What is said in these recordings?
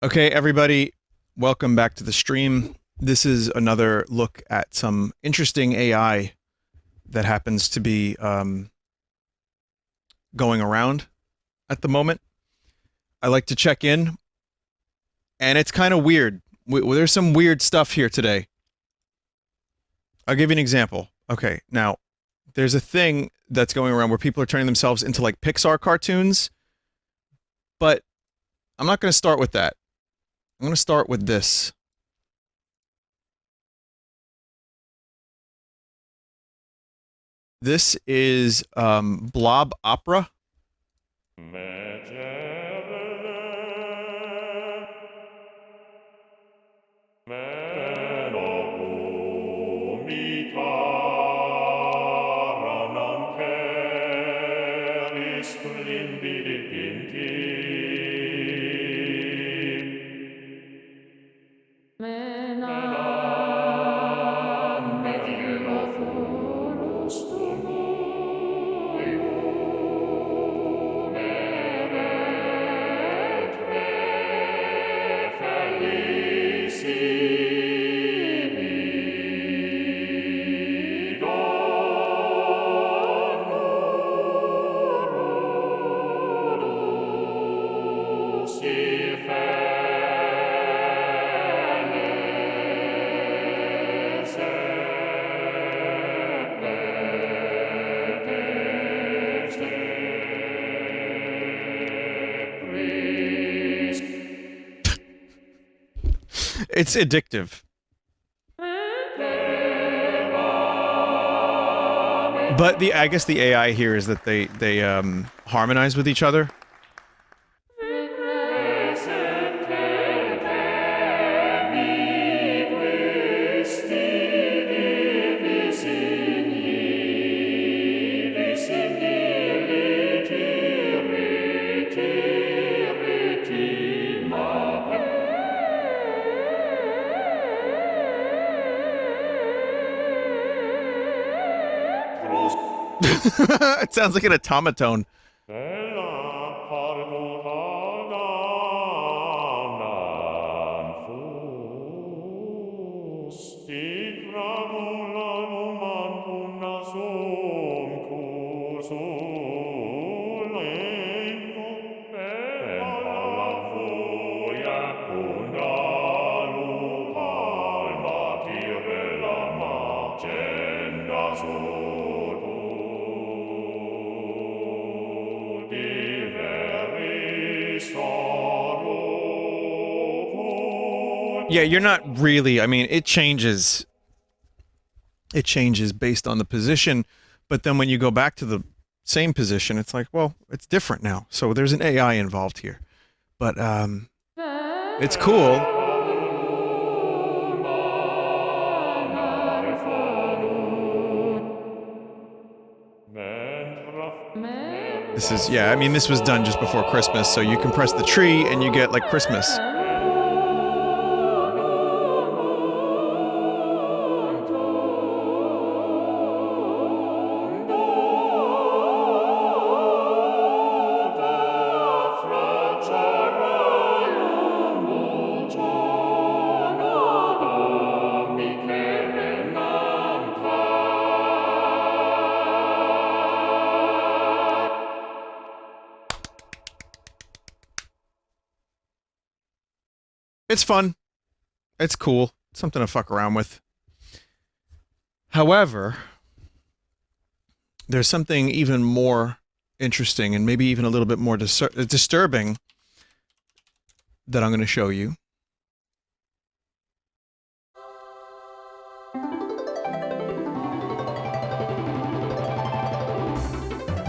Okay, everybody, welcome back to the stream. This is another look at some interesting AI that happens to be going around at the moment. I like to check in, and it's kind of weird. There's some weird stuff here today. I'll give you an example. Okay, now, there's a thing that's going around where people are turning themselves into like Pixar cartoons, but I'm not going to start with that. I'm going to start with this. This is Blob Opera. It's addictive. But I guess the AI here is that they harmonize with each other. It sounds like an automaton. Yeah, you're not really, I mean, it changes based on the position, but then when you go back to the same position, it's like, well, it's different now. So there's an AI involved here. But it's cool. This is, yeah, I mean, this was done just before Christmas, so you can press the tree and you get like Christmas. It's fun. It's cool. It's something to fuck around with. However, there's something even more interesting and maybe even a little bit more disturbing that I'm going to show you.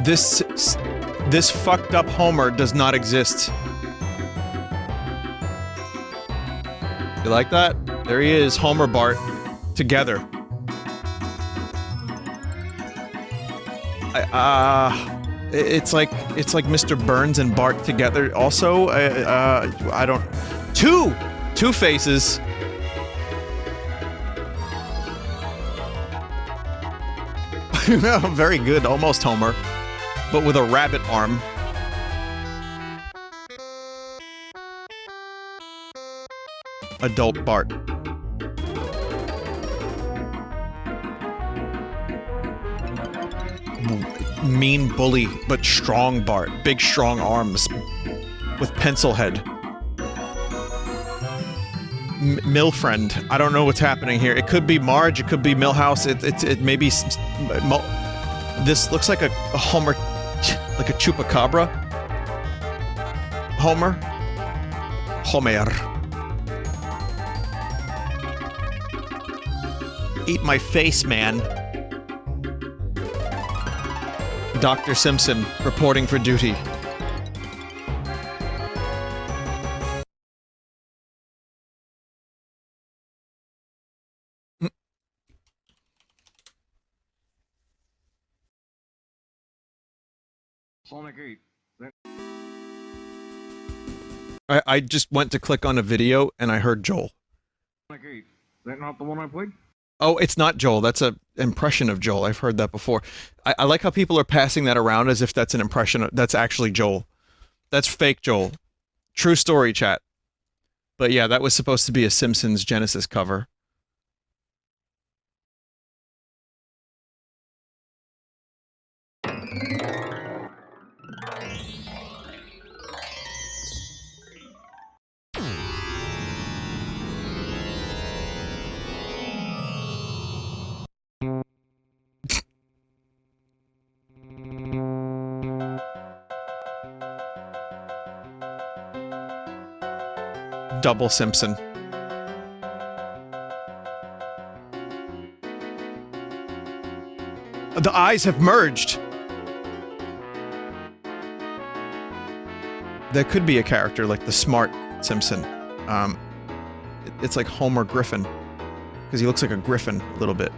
This fucked up Homer does not exist. You like that? There he is, Homer Bart, together. It's like Mr. Burns and Bart together. Also, I don't. Two faces. Very good, almost Homer, but with a rabbit arm. adult Bart. Mean bully, but strong Bart. Big, strong arms. With pencil head. Mill friend. I don't know what's happening here. It could be Marge, it could be Millhouse, it may be... This looks like a Homer... like a Chupacabra. Homer. Eat my face, man. Dr. Simpson, reporting for duty. Sonic 8. I just went to click on a video and I heard Joel. Sonic 8. Is that not the one I played? Oh, it's not Joel. That's an impression of Joel. I've heard that before. I like how people are passing that around as if that's an impression of, that's actually Joel. That's fake Joel. True story, chat. But yeah, that was supposed to be a Simpsons Genesis cover. Double Simpson. The eyes have merged. That could be a character like the smart Simpson. It's like Homer Griffin, because he looks like a griffin a little bit.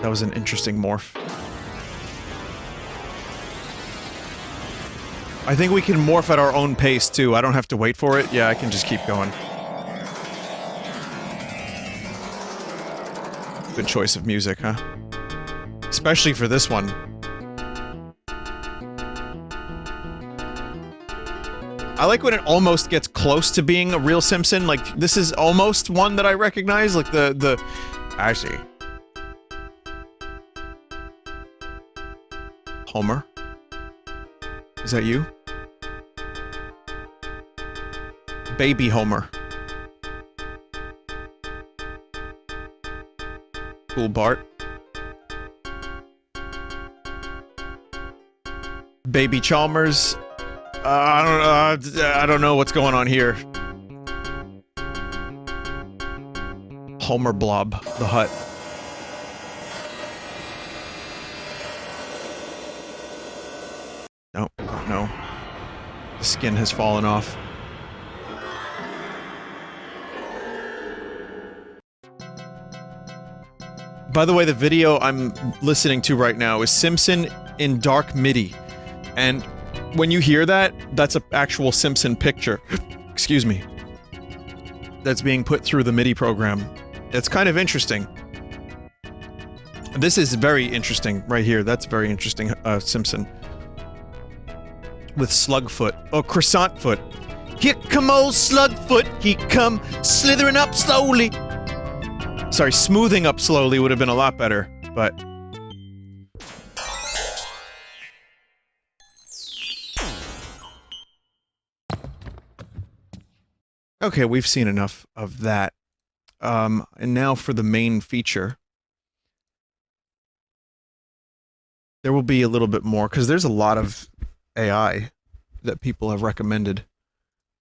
That was an interesting morph. I think we can morph at our own pace, too. I don't have to wait for it. Yeah, I can just keep going. Good choice of music, huh? Especially for this one. I like when it almost gets close to being a real Simpson. Like, this is almost one that I recognize. Like, I see. Homer? Is that you? Baby Homer. Cool Bart. Baby Chalmers. I don't know what's going on here. Homer Blob, the hut. No, no. The skin has fallen off. By the way, the video I'm listening to right now is Simpson in dark MIDI. And when you hear that, that's an actual Simpson picture. Excuse me. That's being put through the MIDI program. It's kind of interesting. This is very interesting right here. That's very interesting, Simpson. With Slugfoot. Oh, Croissant Foot. Here come old Slugfoot. He come slithering up slowly. Sorry, smoothing up slowly would have been a lot better, but... Okay, we've seen enough of that. And now for the main feature. There will be a little bit more, because there's a lot of AI that people have recommended.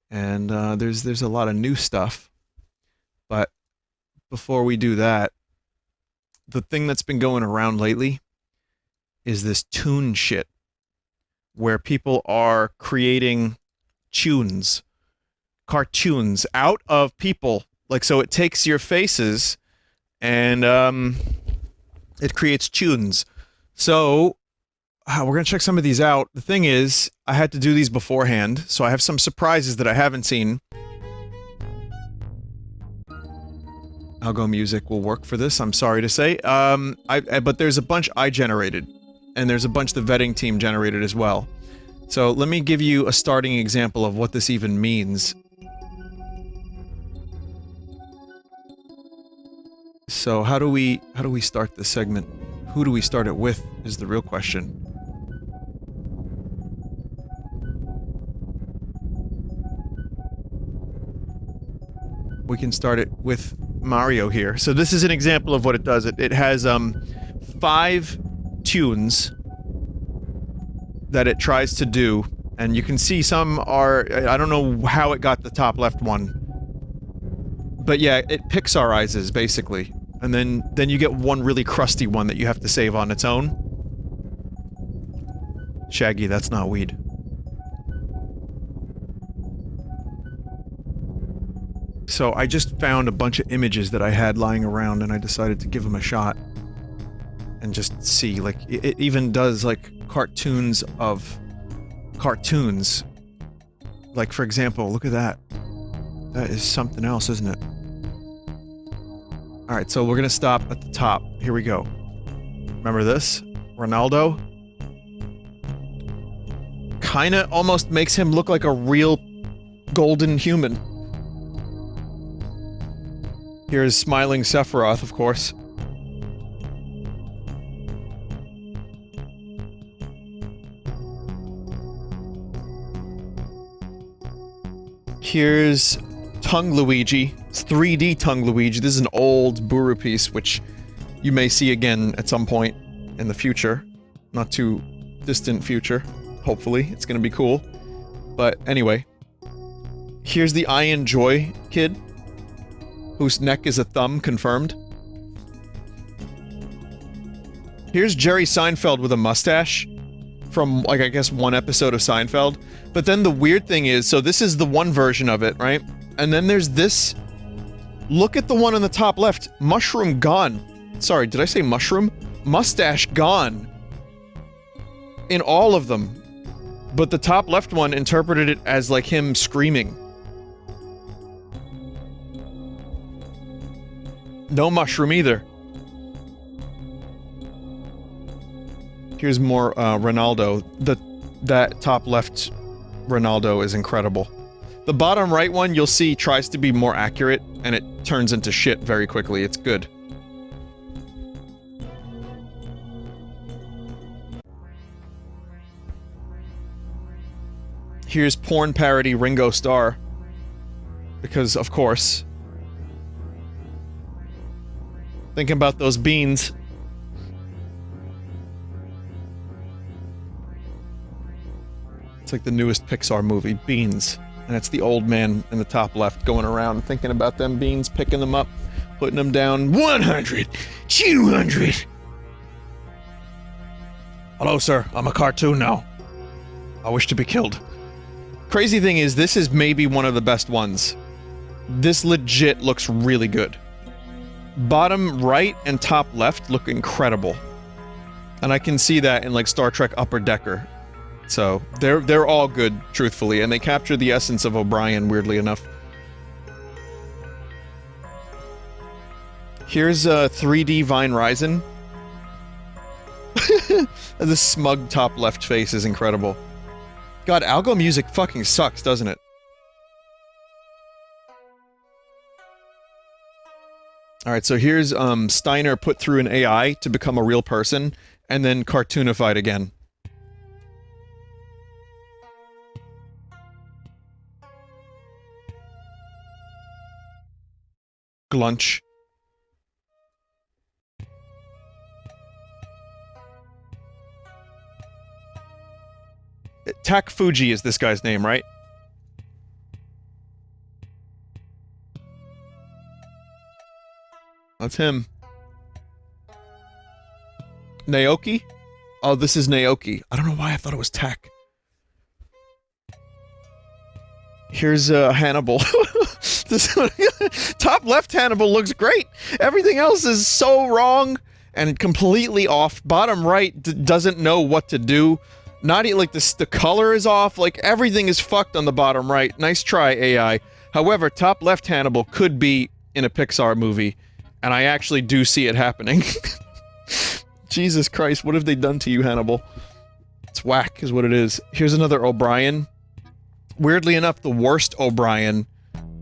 And there's a lot of new stuff. But before we do that, the thing that's been going around lately is this Toonme shit, where people are creating tunes, cartoons out of people. Like, so it takes your faces and it creates tunes. So we're gonna check some of these out. The thing is, I had to do these beforehand, so I have some surprises that I haven't seen. Algo music will work for this, I'm sorry to say. But there's a bunch I generated, and there's a bunch the vetting team generated as well. So let me give you a starting example of what this even means. So how do we start this segment? Who do we start it with is the real question. We can start it with Mario here. So this is an example of what it does. It has 5 tunes that it tries to do, and you can see some are, I don't know how it got the top left one. But yeah, it Pixarizes basically. And then you get one really crusty one that you have to save on its own. Shaggy, that's not weed. So I just found a bunch of images that I had lying around and I decided to give them a shot. And just see, like, it even does, like, cartoons of cartoons. Like, for example, look at that. That is something else, isn't it? Alright, so we're gonna stop at the top. Here we go. Remember this? Ronaldo? Kinda almost makes him look like a real golden human. Here's smiling Sephiroth, of course. Here's Tongue Luigi. It's 3D Tongue Luigi. This is an old Buru piece, which you may see again at some point in the future. Not too distant future. Hopefully. It's gonna be cool. But anyway. Here's the I Enjoy kid, whose neck is a thumb, confirmed. Here's Jerry Seinfeld with a mustache from, like, I guess one episode of Seinfeld. But then the weird thing is, so this is the one version of it, right? And then there's this. Look at the one on the top left. Mushroom gone. Sorry, did I say mushroom? Mustache gone. In all of them. But the top left one interpreted it as, like, him screaming. No mushroom either. Here's more Ronaldo. That top left Ronaldo is incredible. The bottom right one, you'll see, tries to be more accurate, and it turns into shit very quickly. It's good. Here's porn parody Ringo Starr. Because, of course. Thinking about those beans. It's like the newest Pixar movie, Beans. And it's the old man in the top left going around thinking about them beans, picking them up, putting them down. 100! 200! Hello, sir. I'm a cartoon now. I wish to be killed. Crazy thing is, this is maybe one of the best ones. This legit looks really good. Bottom right and top left look incredible. And I can see that in, like, Star Trek Upper Decker. So, they're all good, truthfully, and they capture the essence of O'Brien, weirdly enough. Here's 3D Vine Ryzen. The smug top left face is incredible. God, algo music fucking sucks, doesn't it? Alright, so here's Steiner put through an AI to become a real person, and then cartoonified again. Glunch. Tak Fuji is this guy's name, right? That's him. Naoki? Oh, this is Naoki. I don't know why I thought it was Tak. Here's Hannibal. This top left Hannibal looks great. Everything else is so wrong and completely off. Bottom right doesn't know what to do. Not like the color is off. Like everything is fucked on the bottom right. Nice try, AI. However, top left Hannibal could be in a Pixar movie, and I actually do see it happening. Jesus Christ, what have they done to you, Hannibal? It's whack, is what it is. Here's another O'Brien. Weirdly enough, the worst O'Brien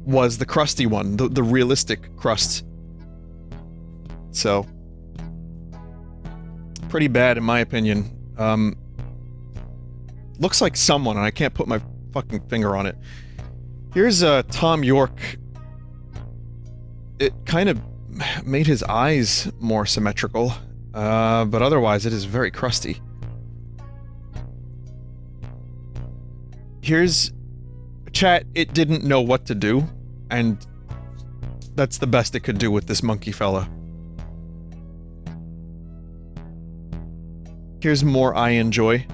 was the crusty one, the realistic crust. So, pretty bad in my opinion. Looks like someone, and I can't put my fucking finger on it. Here's Tom York. It kind of made his eyes more symmetrical, but otherwise it is very crusty. Here's chat. It didn't know what to do, and that's the best it could do with this monkey fella. Here's more I enjoy.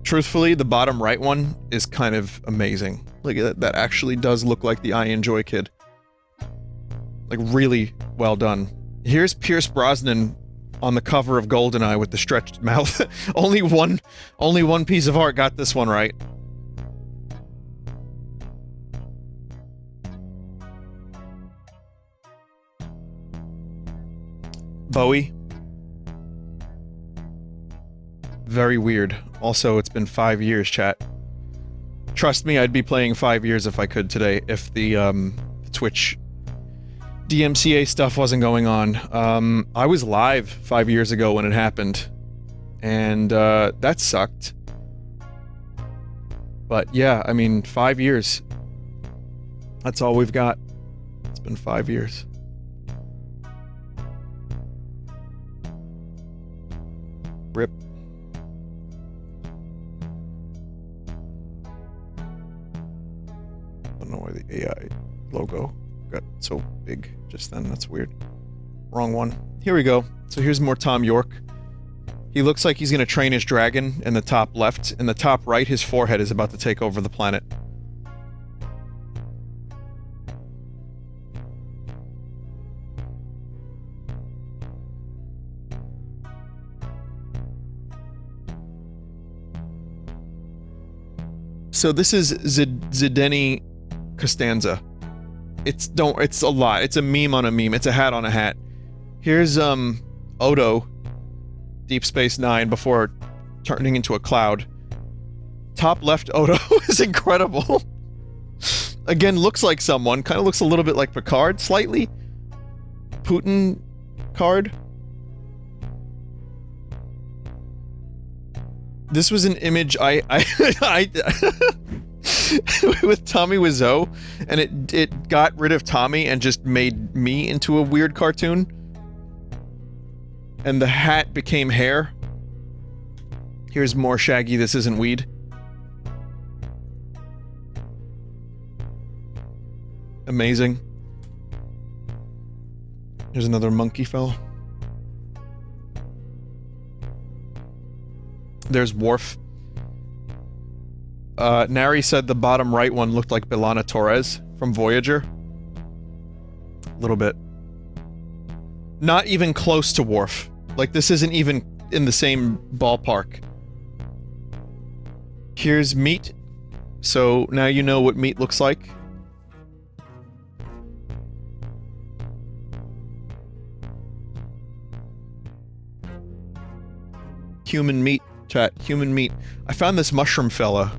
Truthfully, the bottom right one is kind of amazing. Like, that actually does look like the I Enjoy kid. Like, really well done. Here's Pierce Brosnan on the cover of GoldenEye with the stretched mouth. only one piece of art got this one right. Bowie. Very weird. Also, it's been 5 years, chat. Trust me, I'd be playing 5 years if I could today, if the Twitch DMCA stuff wasn't going on. I was live 5 years ago when it happened, and that sucked. But yeah, I mean, 5 years. That's all we've got. It's been 5 years. Rip. I don't know why the AI logo got so big just then. That's weird. Wrong one. Here we go. So here's more Tom York. He looks like he's gonna train his dragon in the top left. In the top right, his forehead is about to take over the planet. So this is Zdeny Costanza. It's a lot. It's a meme on a meme. It's a hat on a hat. Here's Odo, Deep Space Nine, before turning into a cloud. Top left Odo is incredible. Again, looks like someone. Kind of looks a little bit like Picard, slightly. Putin card. This was an image I with Tommy Wiseau, and it got rid of Tommy and just made me into a weird cartoon. And the hat became hair. Here's more Shaggy, This Isn't Weed. Amazing. Here's another monkey fella. There's Worf. Nary said the bottom right one looked like B'Elanna Torres from Voyager. A little bit. Not even close to Worf. Like, this isn't even in the same ballpark. Here's Meat. So now you know what Meat looks like. Human meat. Chat, human meat. I found this mushroom fella.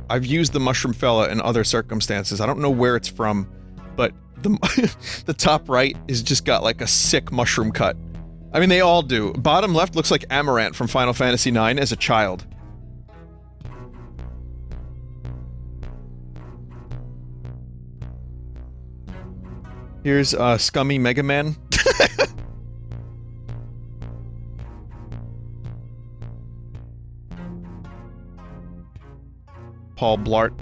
I've used the mushroom fella in other circumstances. I don't know where it's from, but the top right is just got like a sick mushroom cut. I mean, they all do. Bottom left looks like Amaranth from Final Fantasy IX as a child. Here's Scummy Mega Man. Paul Blart,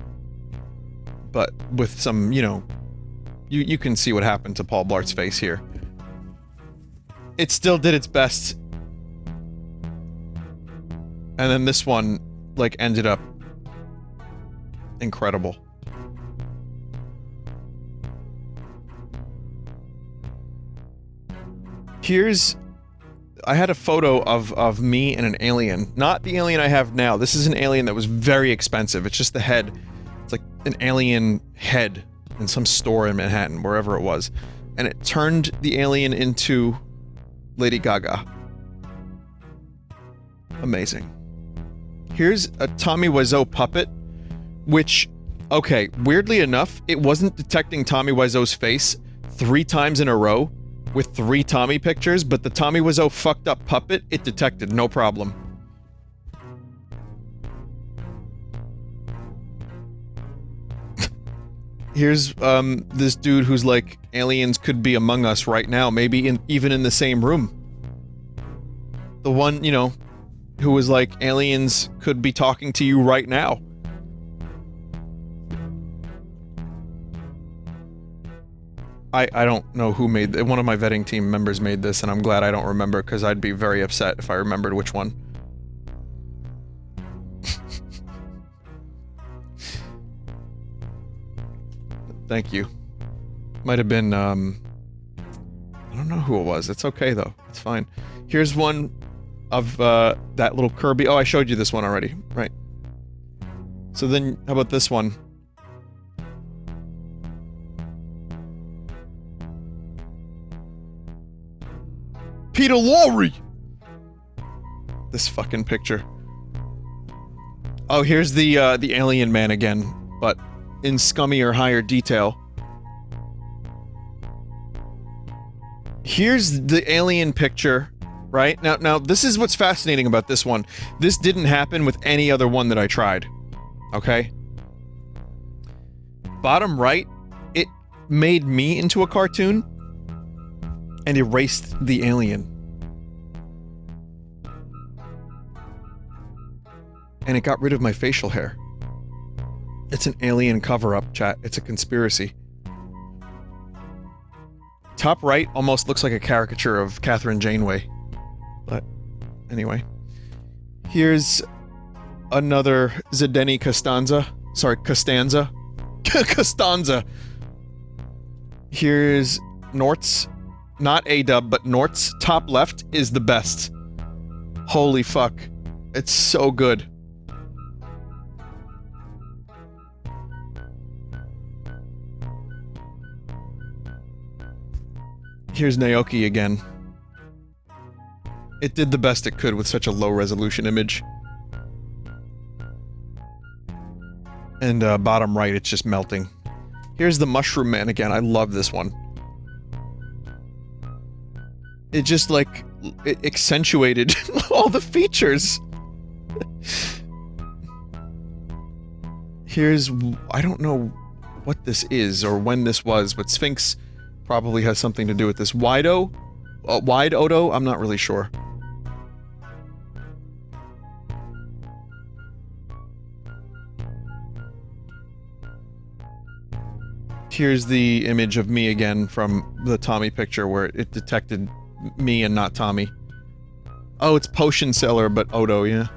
but with some, you know, you can see what happened to Paul Blart's face here. It still did its best. And then this one, like, ended up incredible. Here's... I had a photo of me and an alien. Not the alien I have now. This is an alien that was very expensive. It's just the head. It's like an alien head in some store in Manhattan, wherever it was. And it turned the alien into Lady Gaga. Amazing. Here's a Tommy Wiseau puppet, which, okay, weirdly enough, it wasn't detecting Tommy Wiseau's face 3 times in a row with 3 Tommy pictures, but the Tommy Wiseau fucked up puppet, it detected, no problem. Here's, this dude who's like, aliens could be among us right now, maybe even in the same room. The one, you know, who was like, aliens could be talking to you right now. I don't know who made it. One of my vetting team members made this, and I'm glad I don't remember, because I'd be very upset if I remembered which one. Thank you. Might have been, I don't know who it was. It's okay, though. It's fine. Here's one of, that little Kirby. Oh, I showed you this one already. Right. So then, how about this one? Peter Lorre! This fucking picture. Oh, here's the alien man again, but in scummier, higher detail. Here's the alien picture, right? Now, this is what's fascinating about this one. This didn't happen with any other one that I tried. Okay? Bottom right, it made me into a cartoon and erased the alien. And it got rid of my facial hair. It's an alien cover-up, chat. It's a conspiracy. Top right almost looks like a caricature of Catherine Janeway. But, anyway. Here's another Zdeni Costanza. Sorry, Costanza. Costanza! Here's Nort's. Not A-dub, but Nort's top left is the best. Holy fuck. It's so good. Here's Naoki again. It did the best it could with such a low-resolution image. And, bottom right, it's just melting. Here's the Mushroom Man again. I love this one. It just, like, it accentuated all the features. Here's... I don't know what this is, or when this was, but Sphinx probably has something to do with this. Wide-O? Wide-Odo? I'm not really sure. Here's the image of me again from the Tommy picture where it detected me and not Tommy. Oh, it's Potion Seller, but Odo, yeah.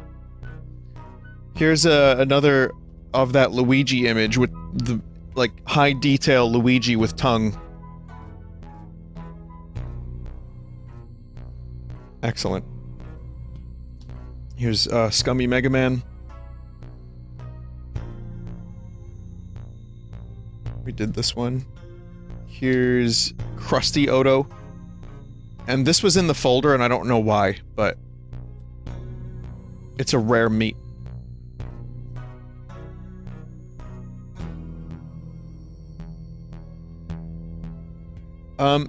Here's another of that Luigi image with the, like, high detail Luigi with tongue. Excellent. Here's, Scummy Mega Man. We did this one. Here's Krusty Odo. And this was in the folder, and I don't know why, but... it's a rare meat.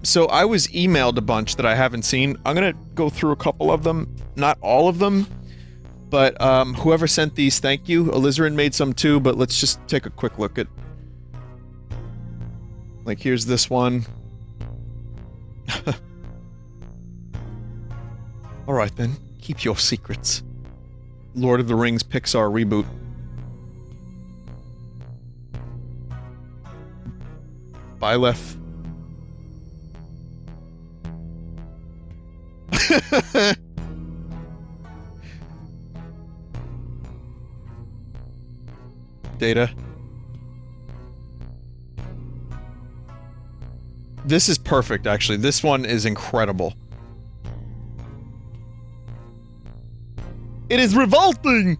So I was emailed a bunch that I haven't seen. I'm gonna go through a couple of them. Not all of them. But, whoever sent these, thank you. Alizarin made some too, but let's just take a quick look at... like, here's this one. Alright then, keep your secrets. Lord of the Rings Pixar reboot. Byleth. Data. This is perfect, actually. This one is incredible. It is revolting!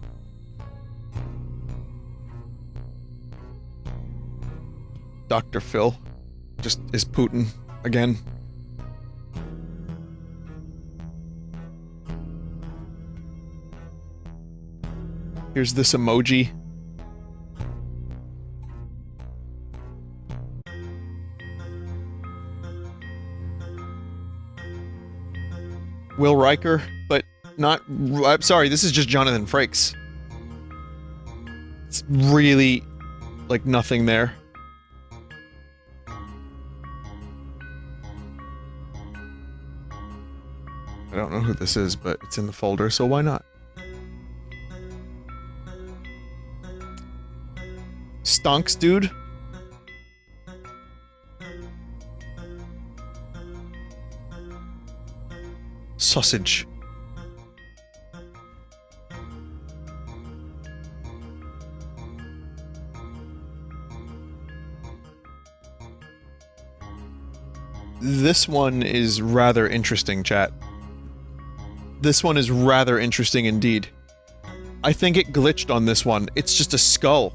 Dr. Phil. Just is Putin again. Here's this emoji. Will Riker, but not... I'm sorry, this is just Jonathan Frakes. It's really, like, nothing there. I don't know who this is, but it's in the folder, so why not? Stonks, dude. Sausage. This one is rather interesting, chat. This one is rather interesting indeed. I think it glitched on this one. It's just a skull.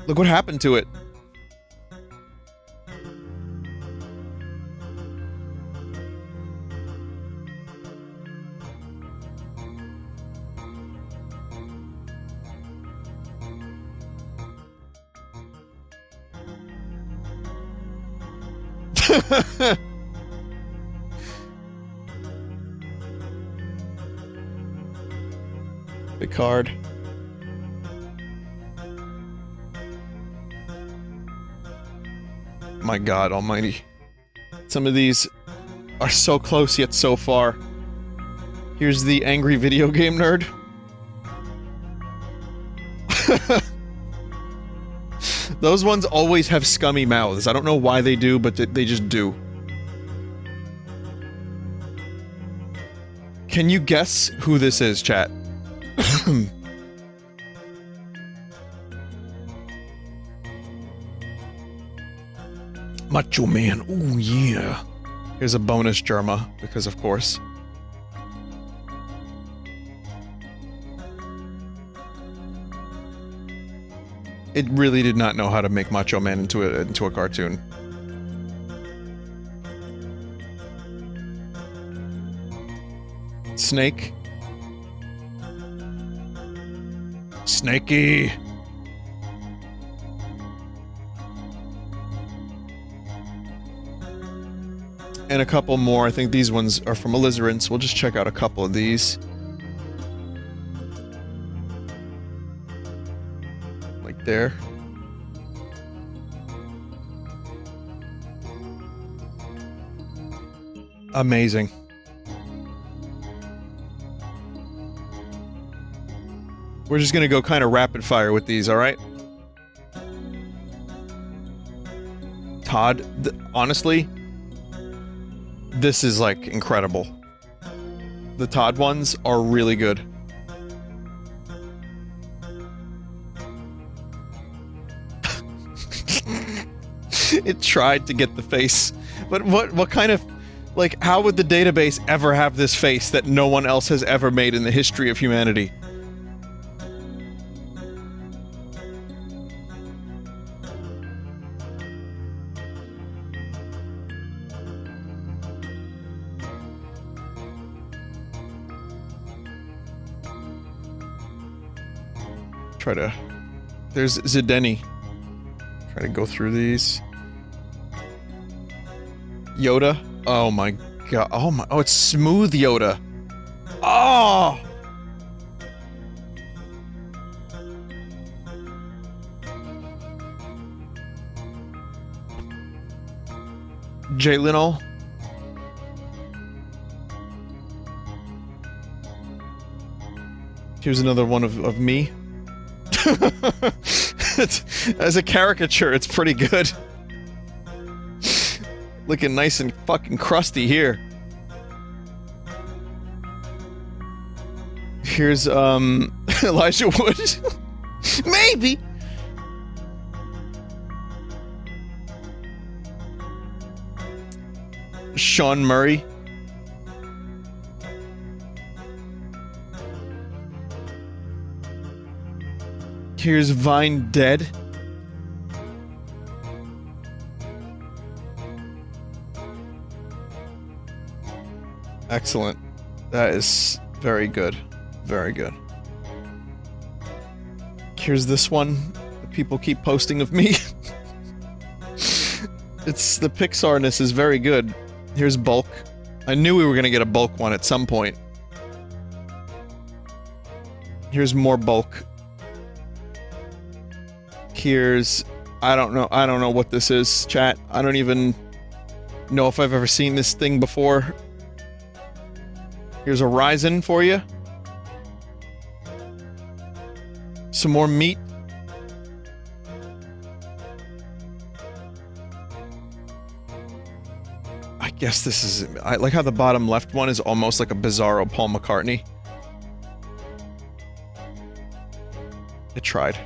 Look what happened to it. Picard. My God almighty. Some of these are so close yet so far. Here's the angry video game nerd. Those ones always have scummy mouths. I don't know why they do, but they just do. Can you guess who this is, chat? Macho Man. Ooh, yeah. Here's a bonus Germa, because of course. It really did not know how to make Macho Man into a cartoon. Snake. Snakey. And a couple more. I think these ones are from Alizarin, we'll just check out a couple of these. Like there. Amazing. We're just gonna go kind of rapid fire with these, alright? Todd, honestly, this is, like, incredible. The Todd ones are really good. It tried to get the face. But what kind of... Like, how would the database ever have this face that no one else has ever made in the history of humanity? There's Zidane. Try to go through these. Yoda. Oh my god. Oh, it's smooth Yoda. Oh! Jay Leno. Here's another one of me. As a caricature, it's pretty good. Looking nice and fucking crusty here. Here's, Elijah Wood. Maybe! Sean Murray. Here's Vine Dead. Excellent. That is very good. Very good. Here's this one that people keep posting of me. It's the Pixarness is very good. Here's Bulk. I knew we were gonna get a bulk one at some point. Here's more bulk. Here's... I don't know what this is, chat. I don't even know if I've ever seen this thing before. Here's a Ryzen for you. Some more meat. I guess this is... I like how the bottom left one is almost like a bizarro Paul McCartney. It tried.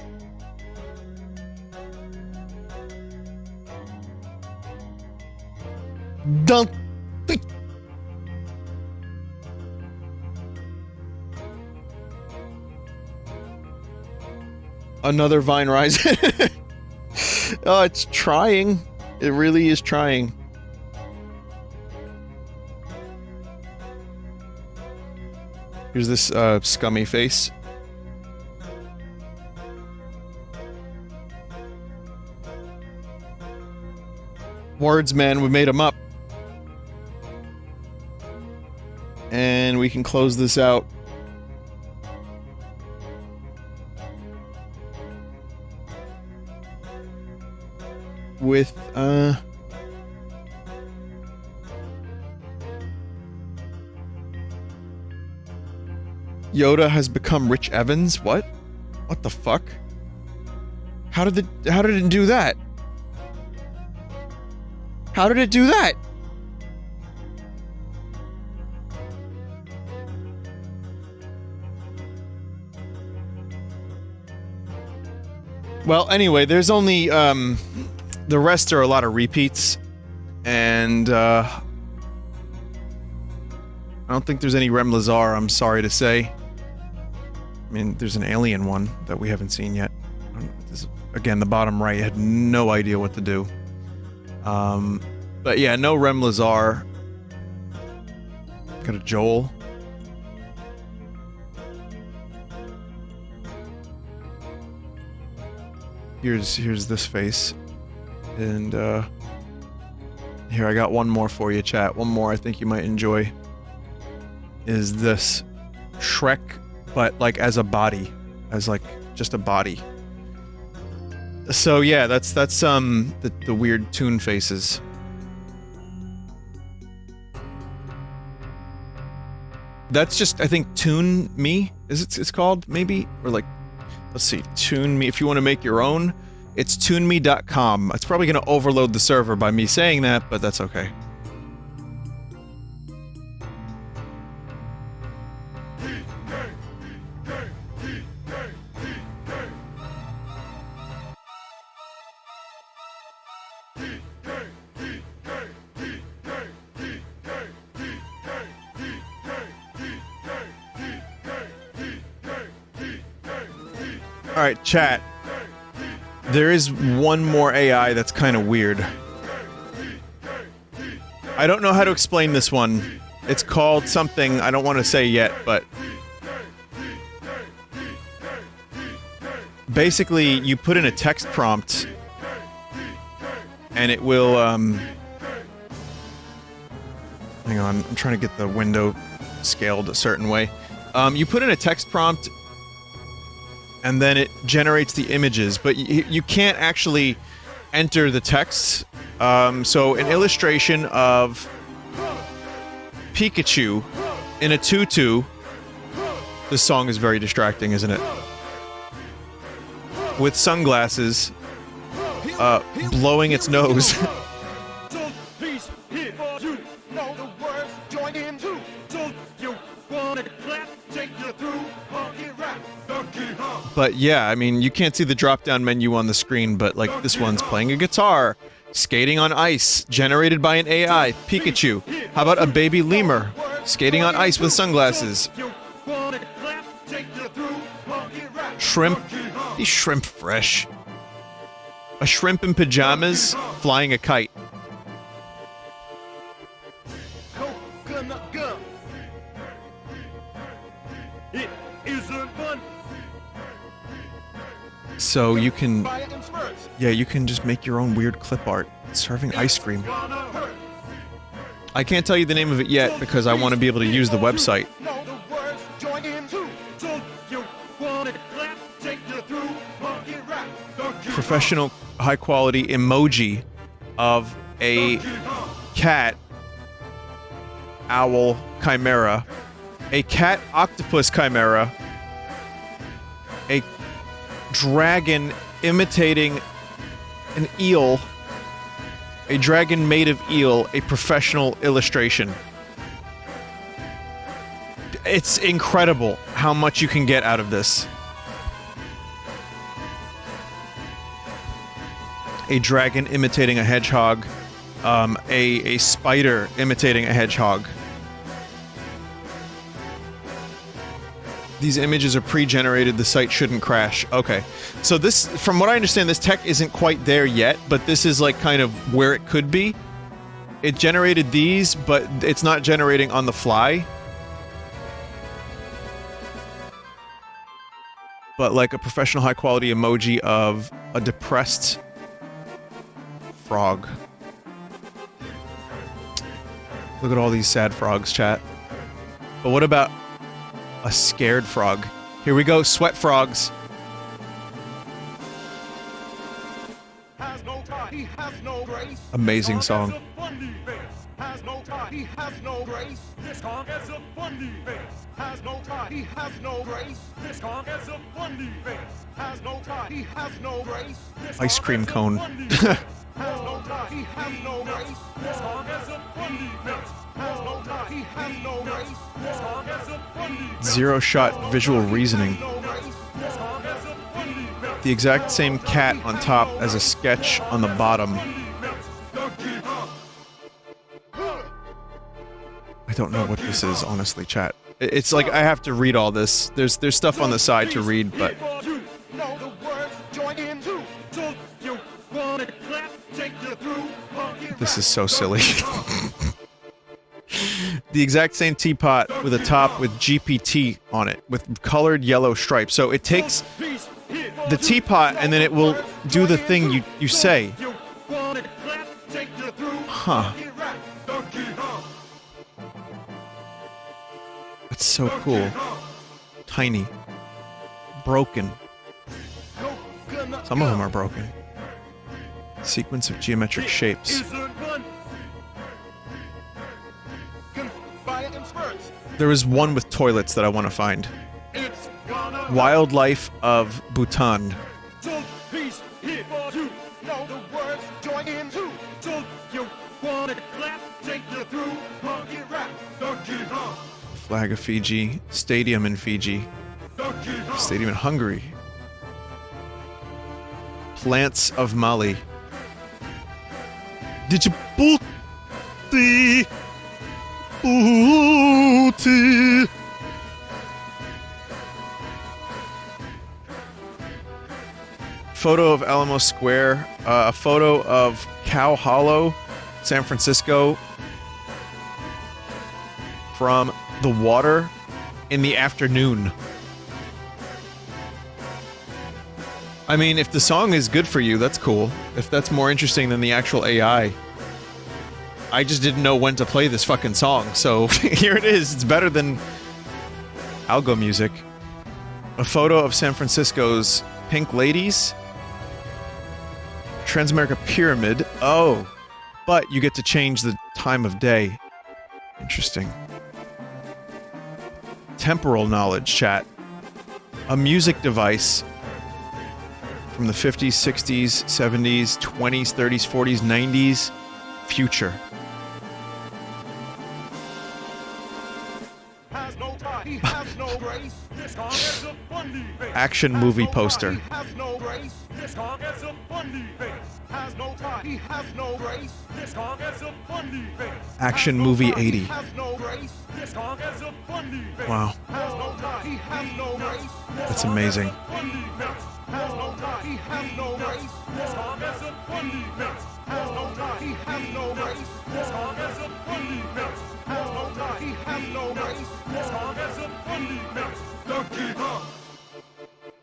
Dunk! Another Vine Rise. Oh, it's trying. It really is trying. Here's this scummy face. Words, man, we made them up. And we can close this out. With, Yoda has become Rich Evans? What? What the fuck? How did it do that? How did it do that? Well, anyway, there's only, the rest are a lot of repeats, and, I don't think there's any Rem Lazar, I'm sorry to say. I mean, there's an alien one that we haven't seen yet. Again, the bottom right had no idea what to do. But yeah, no Rem Lazar. Got a Joel. Here's this face. And, here, I got one more for you, chat. One more I think you might enjoy. Is this Shrek, but like as a body. As like, just a body. So yeah, that's the weird Toon faces. That's just, I think, Toonme, it's called, maybe? Or like, let's see, Toonme, if you want to make your own, it's toonme.com. It's probably going to overload the server by me saying that, but that's okay. Alright, chat. There is one more AI that's kind of weird. I don't know how to explain this one. It's called something I don't want to say yet, but... basically, you put in a text prompt, and it will, hang on, I'm trying to get the window scaled a certain way. You put in a text prompt, and then it generates the images, but you can't actually enter the text. So an illustration of Pikachu in a tutu. This song is very distracting, isn't it? With sunglasses, blowing its nose. But yeah, I mean, you can't see the drop-down menu on the screen, but like this one's playing a guitar, skating on ice, generated by an AI, Pikachu. How about a baby lemur, skating on ice with sunglasses? Shrimp, he's shrimp fresh. A shrimp in pajamas, flying a kite. So you can, yeah, you can just make your own weird clip art serving ice cream. I I can't tell you the name of it yet because I want to be able to use the website. Professional, high-quality emoji of a cat, owl, chimera, a cat octopus chimera, a dragon imitating an eel, a dragon made of eel, a professional illustration. It's incredible how much you can get out of this. A dragon imitating a hedgehog, a spider imitating a hedgehog. These images are pre-generated, the site shouldn't crash. Okay. So this, from what I understand, this tech isn't quite there yet, but this is like kind of where it could be. It generated these, but it's not generating on the fly. But like a professional high-quality emoji of a depressed frog. Look at all these sad frogs, chat. But what about a scared frog? Here we go, sweat frogs. Amazing song. Ice cream cone. Zero shot visual reasoning. The exact same cat on top as a sketch on the bottom. I don't know what this is, honestly, chat. It's like I have to read all this. There's stuff on the side to read, but this is so silly. The exact same teapot with a top with GPT on it, with colored yellow stripes. So it takes the teapot and then it will do the thing you say. Huh. That's so cool. Tiny. Broken. Some of them are broken. Sequence of geometric shapes. There is one with toilets that I want to find. Wildlife of Bhutan. Flag of Fiji. Stadium in Fiji. Stadium in Hungary. Plants of Mali. Djibouti. Booty. Photo of Alamo Square. A photo of Cow Hollow, San Francisco. From the water in the afternoon. I mean, if the song is good for you, that's cool. If that's more interesting than the actual AI. I just didn't know when to play this fucking song, so here it is. It's better than algo music. A photo of San Francisco's Pink Ladies. Transamerica Pyramid. Oh, but you get to change the time of day. Interesting. Temporal knowledge, chat. A music device from the 50s, 60s, 70s, 20s, 30s, 40s, 90s, future. Action movie poster. Action movie 80. Wow. That's amazing.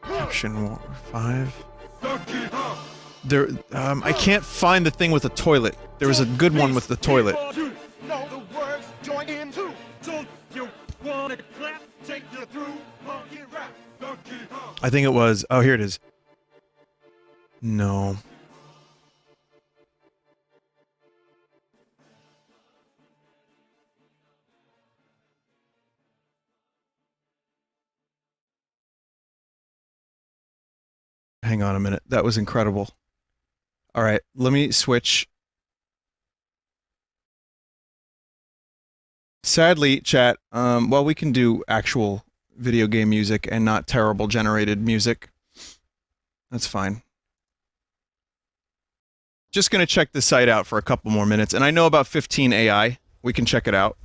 Option 5. There, I can't find the thing with the toilet. There was a good one with the toilet. I think it was... Oh, here it is. No. Hang on a minute. That was incredible. All right, let me switch. Sadly, chat, well, we can do actual video game music and not terrible generated music. That's fine. Just gonna check the site out for a couple more minutes, and I know about 15.ai. We can check it out.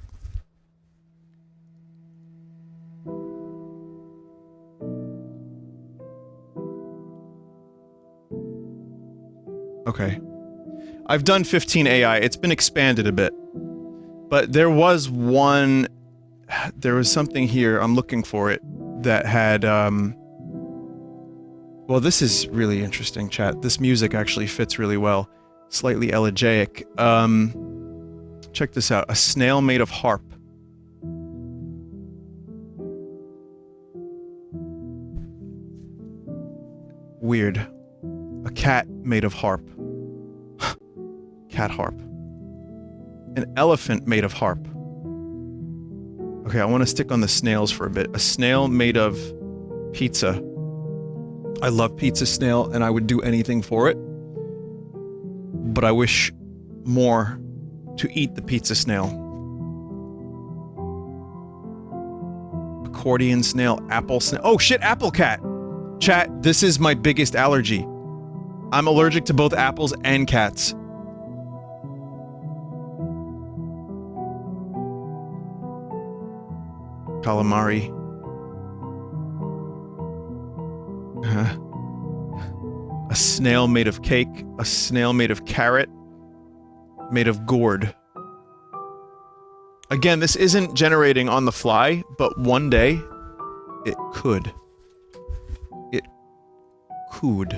Okay. I've done 15.ai. It's been expanded a bit. But there was one... There was something here, I'm looking for it, that had, well, this is really interesting, chat. This music actually fits really well. Slightly elegiac. Check this out. A snail made of harp. Weird. A cat made of harp. Cat harp. An elephant made of harp. Okay, I want to stick on the snails for a bit. A snail made of pizza. I love pizza snail, and I would do anything for it. But I wish more to eat the pizza snail. Accordion snail, apple snail. Oh shit, apple cat! Chat, this is my biggest allergy. I'm allergic to both apples and cats. Calamari. A snail made of cake. A snail made of carrot. Made of gourd. Again, this isn't generating on the fly, but one day, it could. It could.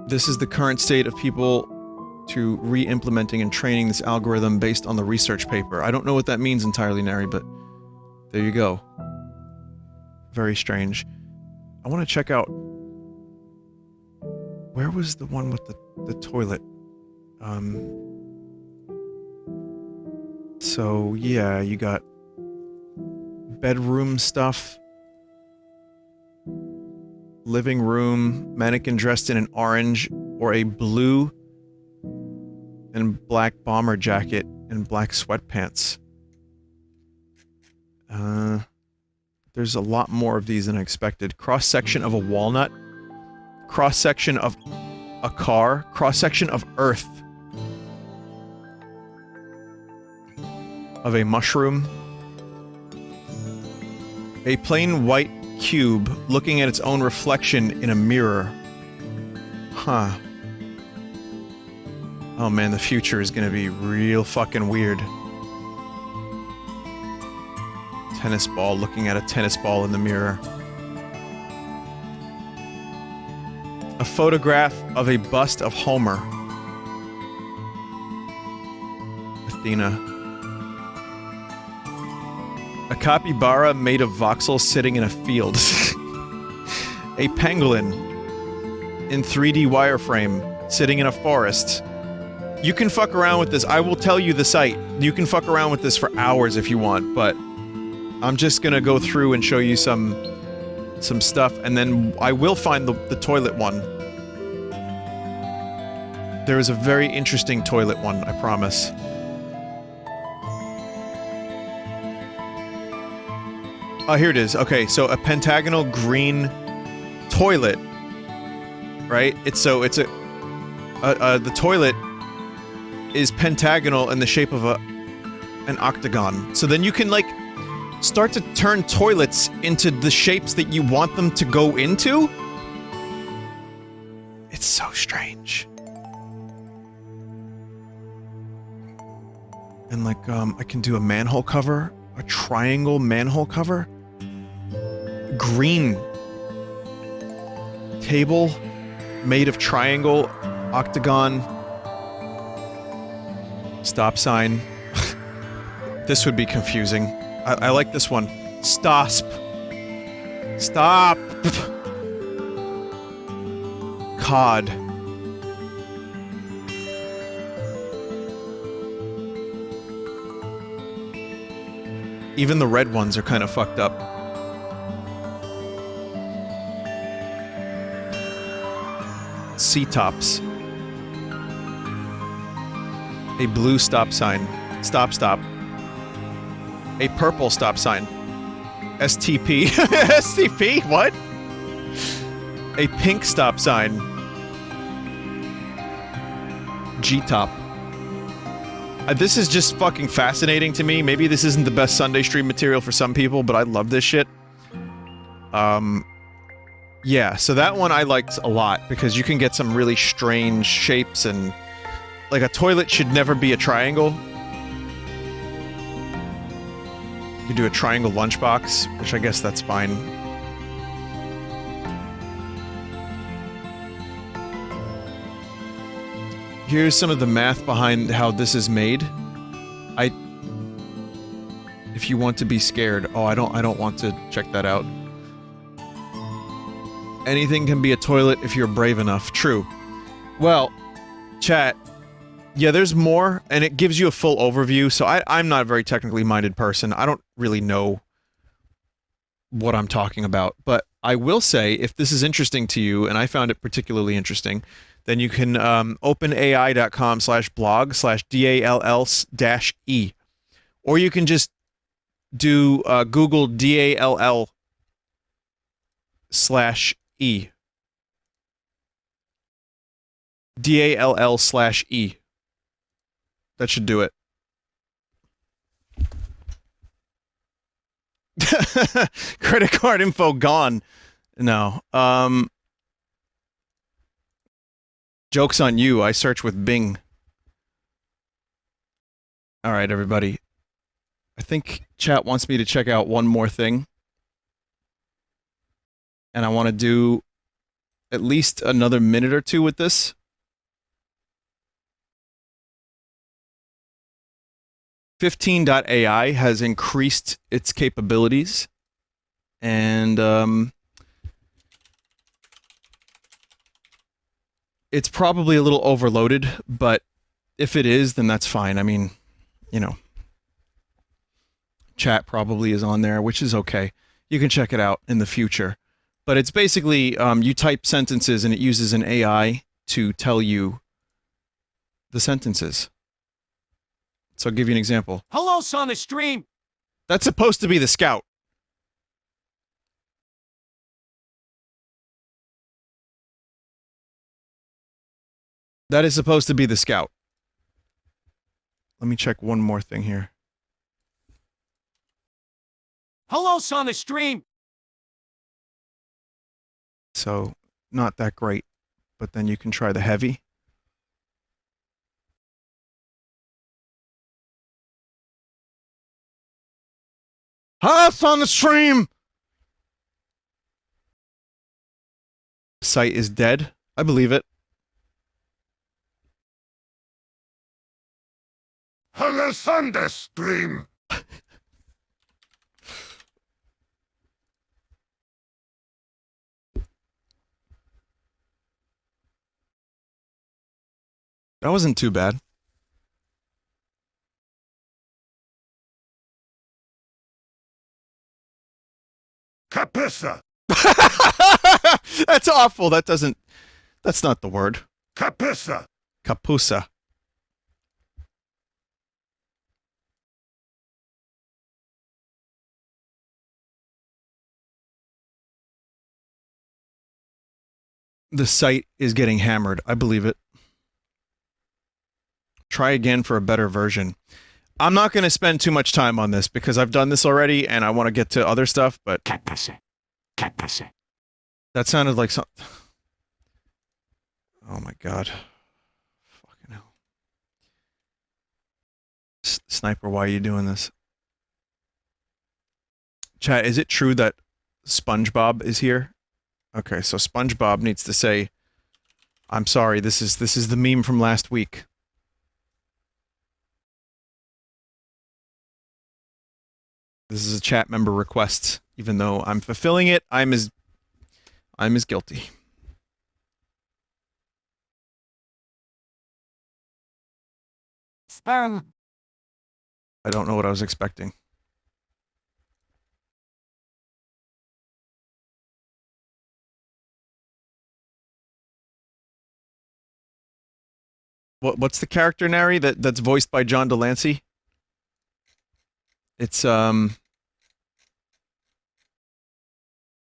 This is the current state of people to re-implementing and training this algorithm based on the research paper. I don't know what that means entirely, Nary, but there you go. Very strange. I want to check out... Where was the one with the toilet? So, yeah, you got bedroom stuff. Living room, mannequin dressed in an orange or a blue and black bomber jacket and black sweatpants. There's a lot more of these than I expected. Cross-section of a walnut. Cross-section of a car. Cross-section of Earth. Of a mushroom. A plain white cube looking at its own reflection in a mirror. Huh. Oh man, the future is gonna be real fucking weird. Tennis ball looking at a tennis ball in the mirror. A photograph of a bust of Homer. Athena. A capybara made of voxels sitting in a field. A pangolin in 3D wireframe sitting in a forest. You can fuck around with this. I will tell you the site. You can fuck around with this for hours if you want, but I'm just gonna go through and show you some stuff, and then I will find the toilet one. There is a very interesting toilet one, I promise. Oh, here it is. Okay, so a pentagonal green toilet, right? The toilet is pentagonal in the shape of an octagon. So then you can, like, start to turn toilets into the shapes that you want them to go into? It's so strange. And, like, I can do a manhole cover. A triangle manhole cover. Green table made of triangle, octagon, stop sign. This would be confusing. I like this one. Stosp. Stop. Cod. Even the red ones are kind of fucked up. Sea tops. A blue stop sign. Stop, stop. A purple stop sign. STP. STP? What? A pink stop sign. G-top. This is just fucking fascinating to me. Maybe this isn't the best Sunday stream material for some people, but I love this shit. Yeah, so that one I liked a lot, because you can get some really strange shapes and... Like, a toilet should never be a triangle. You can do a triangle lunchbox, which I guess that's fine. Here's some of the math behind how this is made. If you want to be scared... Oh, I don't want to check that out. Anything can be a toilet if you're brave enough. True. Well, chat... Yeah, there's more, and it gives you a full overview, so I'm not a very technically minded person. I don't really know what I'm talking about, but I will say, if this is interesting to you, and I found it particularly interesting, then you can openai.com/blog/DALL-E. Or you can just do Google DALL/E. DALL/E. That should do it. Credit card info gone. No. Joke's on you. I search with Bing. Alright, everybody. I think chat wants me to check out one more thing. And I want to do at least another minute or two with this. Fifteen.ai has increased its capabilities, and it's probably a little overloaded, but if it is, then that's fine. I mean, you know, chat probably is on there, which is okay. You can check it out in the future. But it's basically, you type sentences and it uses an AI to tell you the sentences. So I'll give you an example. Hello, son of stream. That's supposed to be the scout. That is supposed to be the scout. Let me check one more thing here. Hello, son of stream. So, not that great. But then you can try the heavy. Us on the stream! Site is dead. I believe it. Hello, Sunday stream. That wasn't too bad. Capissa. That's awful. That doesn't... That's not the word. Capissa. Capusa. The site is getting hammered. I believe it. Try again for a better version. I'm not going to spend too much time on this because I've done this already and I want to get to other stuff, but... Capissa. Capissa. That sounded like some... Oh my god. Fucking hell. Sniper, why are you doing this? Chat, is it true that SpongeBob is here? Okay, so SpongeBob needs to say, I'm sorry, this is the meme from last week. This is a chat member request. Even though I'm fulfilling it, I'm as guilty. Sperm. I don't know what I was expecting. What's the character, Nary, that's voiced by John Delancey? It's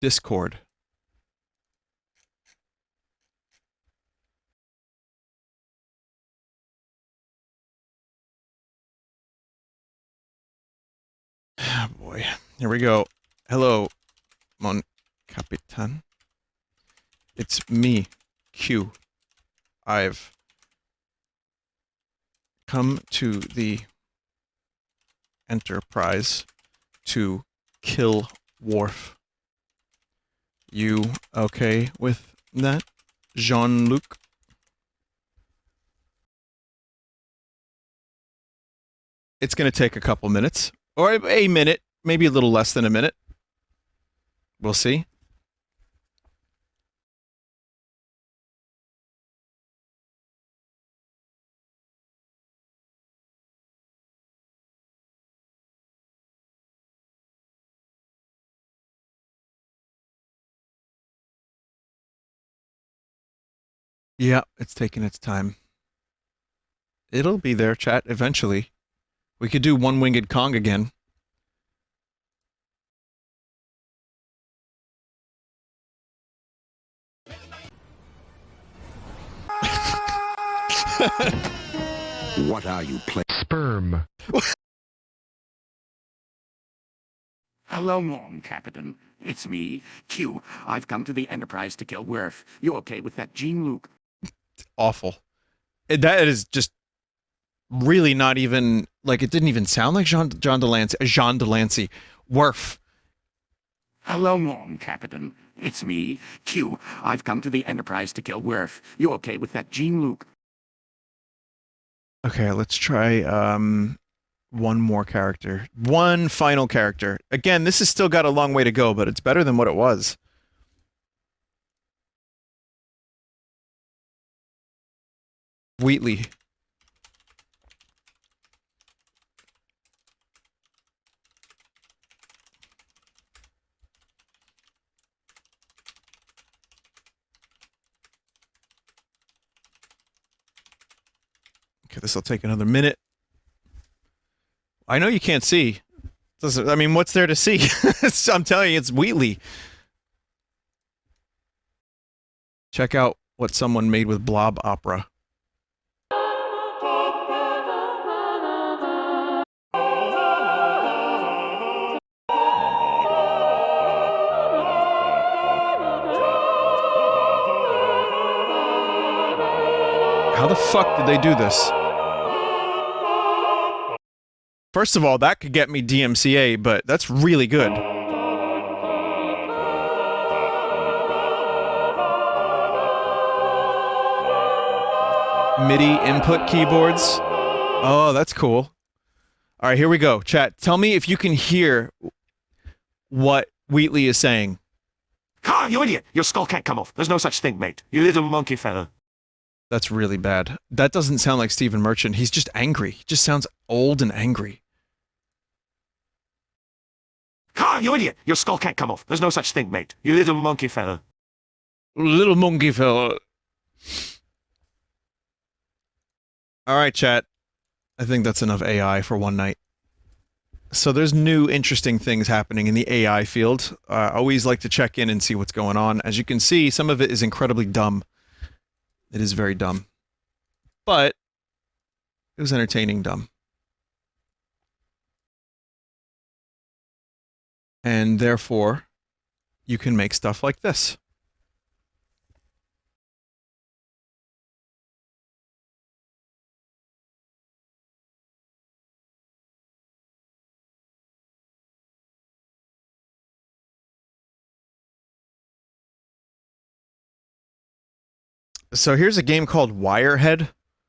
Discord. Oh boy. Here we go. Hello, mon capitan. It's me, Q. I've come to the Enterprise to kill Worf. You okay with that, Jean-Luc? It's going to take a couple minutes. Or a minute. Maybe a little less than a minute. We'll see. Yeah, it's taking its time. It'll be there, chat, eventually. We could do One-Winged Kong again. What are you playing? Sperm. Hello, Mom, Captain. It's me, Q. I've come to the Enterprise to kill Worf. You okay with that, Jean-Luc? Awful. That is just really not even, like, it didn't even sound like Jean Delancey. Worf. Hello, Mom, Captain. It's me, Q. I've come to the Enterprise to kill Worf. You okay with that, Jean-Luc? Okay, let's try one more character. One final character. Again, this has still got a long way to go, but it's better than what it was. Wheatley. Okay, this will take another minute. I know you can't see. I mean, what's there to see? I'm telling you, it's Wheatley. Check out what someone made with Blob Opera. How the fuck did they do this? First of all, that could get me DMCA, but that's really good. MIDI input keyboards. Oh, that's cool. All right, here we go. Chat, tell me if you can hear what Wheatley is saying. Ah, you idiot! Your skull can't come off. There's no such thing, mate. You little monkey fella. That's really bad. That doesn't sound like Stephen Merchant. He's just angry. He just sounds old and angry. Ah, you idiot! Your skull can't come off. There's no such thing, mate. You little monkey fella. Little monkey fella. All right, chat. I think that's enough AI for one night. So there's new interesting things happening in the AI field. I always like to check in and see what's going on. As you can see, some of it is incredibly dumb. It is very dumb. But it was entertaining dumb. And therefore, you can make stuff like this. So here's a game called Wirehead.